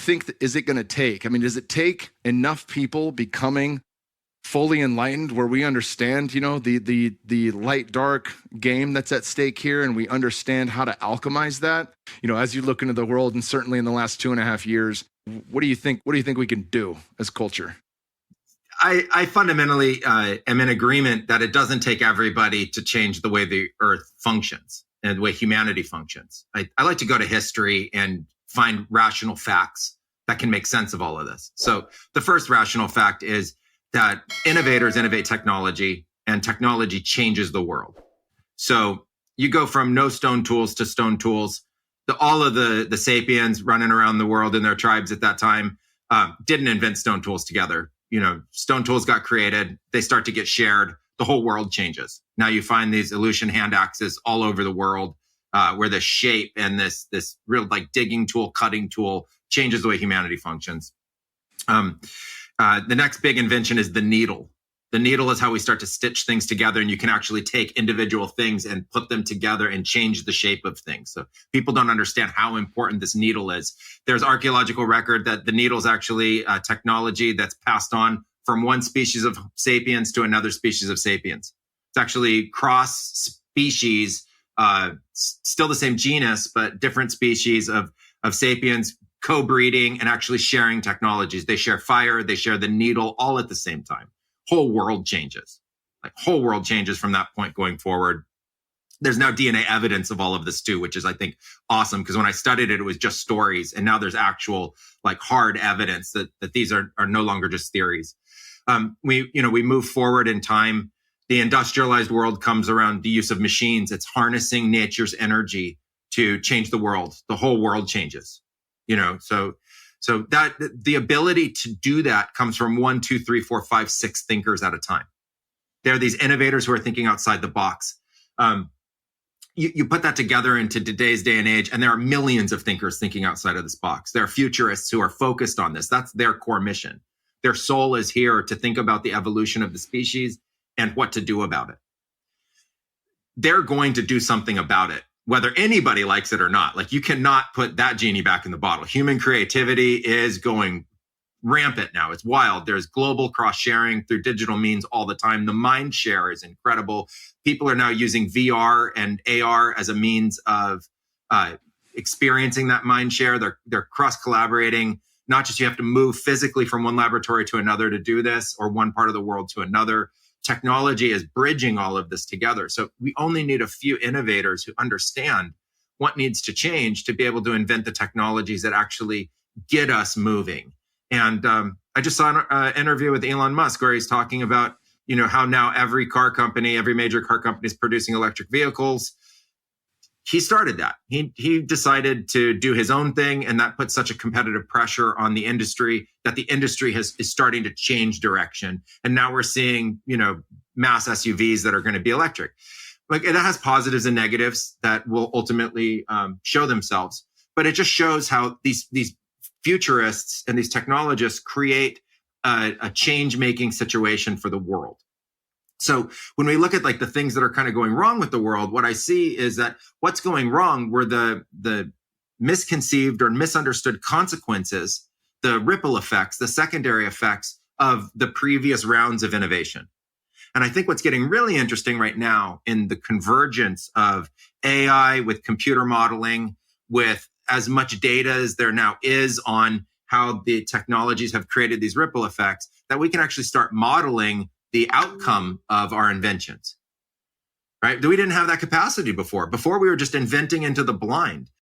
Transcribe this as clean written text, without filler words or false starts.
think is it going to take? I mean, does it take enough people becoming fully enlightened where we understand, the light dark game that's at stake here, and we understand how to alchemize that? As you look into the world, and certainly in the last 2.5 years, what do you think we can do as culture? I fundamentally am in agreement that it doesn't take everybody to change the way the earth functions and the way humanity functions. I like to go to history and find rational facts that can make sense of all of this. So the first rational fact is that innovators innovate technology, and technology changes the world. So you go from no stone tools to stone tools. All of the sapiens running around the world in their tribes at that time didn't invent stone tools together. Stone tools got created. They start to get shared. The whole world changes. Now you find these Aleutian hand axes all over the world, where the shape and this real like digging tool, cutting tool changes the way humanity functions. The next big invention is the needle. The needle is how we start to stitch things together, and you can actually take individual things and put them together and change the shape of things. So people don't understand how important this needle is. There's archaeological record that the needle is actually technology that's passed on from one species of sapiens to another species of sapiens. It's actually cross species, still the same genus, but different species of sapiens co-breeding and actually sharing technologies. They share fire, they share the needle all at the same time. Whole world changes. Whole world changes from that point going forward. There's now DNA evidence of all of this too, which is, I think, awesome, because when I studied it, it was just stories, and now there's actual hard evidence that these are no longer just theories. We move forward in time. The industrialized world comes around the use of machines. It's harnessing nature's energy to change the world. The whole world changes. So that the ability to do that comes from 1, 2, 3, 4, 5, 6 thinkers at a time. There are these innovators who are thinking outside the box. You put that together into today's day and age, and there are millions of thinkers thinking outside of this box. There are futurists who are focused on this. That's their core mission. Their soul is here to think about the evolution of the species and what to do about it. They're going to do something about it, whether anybody likes it or not. You cannot put that genie back in the bottle. Human creativity is going rampant now. It's wild. There's global cross-sharing through digital means all the time. The mind share is incredible. People are now using VR and AR as a means of experiencing that mind share. They're cross-collaborating. Not just you have to move physically from one laboratory to another to do this, or one part of the world to another. Technology is bridging all of this together. So we only need a few innovators who understand what needs to change to be able to invent the technologies that actually get us moving. And I just saw an interview with Elon Musk where he's talking about, how now every major car company is producing electric vehicles. He started that. He decided to do his own thing, and that puts such a competitive pressure on the industry that the industry is starting to change direction. And now we're seeing, mass SUVs that are going to be electric. It has positives and negatives that will ultimately show themselves. But it just shows how these futurists and these technologists create a change-making situation for the world. So when we look at the things that are kind of going wrong with the world, what I see is that what's going wrong were the misconceived or misunderstood consequences, the ripple effects, the secondary effects of the previous rounds of innovation. And I think what's getting really interesting right now in the convergence of AI with computer modeling, with as much data as there now is on how the technologies have created these ripple effects, that we can actually start modeling the outcome of our inventions, right? We didn't have that capacity before. Before we were just inventing into the blind.